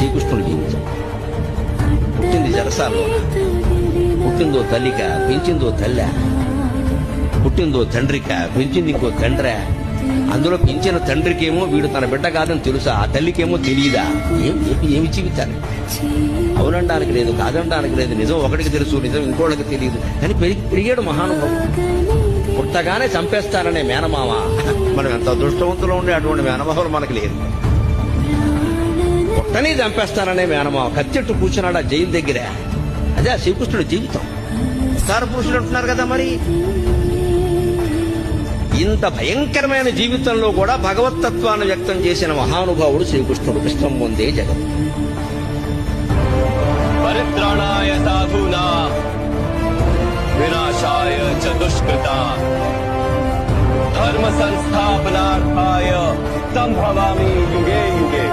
శ్రీకృష్ణుడి జీవితం. పుట్టింది జరసాల్లోన, పుట్టిందో తల్లిక, పెంచిందో తల్లి, పుట్టిందో తండ్రిక, పెంచింది ఇంకో తండ్రి. అందులో పెంచిన తండ్రికేమో వీడు తన బిడ్డ కాదని తెలుసా, ఆ తల్లికేమో తెలియదా? ఏమి జీవితాలు? అవునడానికి లేదు, కాదనడానికి లేదు. నిజం ఒకటికి తెలుసు, నిజం ఇంకోళ్ళకి తెలియదు. కానీ పెరిగాడు మహానుభావుడు. పుట్టగానే చంపేస్తారనే మేనమామ. మనం ఎంత అదృష్టవంతులు ఉండే అటువంటి మేనమామలు మనకి లేదు. పుట్టని చంపేస్తారనే మేనమామ కత్తెట్టు కూర్చున్నాడు ఆ జైలు దగ్గర. అదే ఆ శ్రీకృష్ణుడి జీవితం. అవతార పురుషుడు అంటున్నారు కదా, మరి ఇంత భయంకరమైన జీవితంలో కూడా భగవత్తత్వాన్ని వ్యక్తం చేసిన మహానుభావుడు శ్రీకృష్ణుడు. కృష్ణం ముందే జగత్. పరిత్రాణాయ సాధూనా వినాశాయ చ దుష్కృతా ధర్మ సంస్థాపనార్థాయ సంభవామి యుగే యుగే.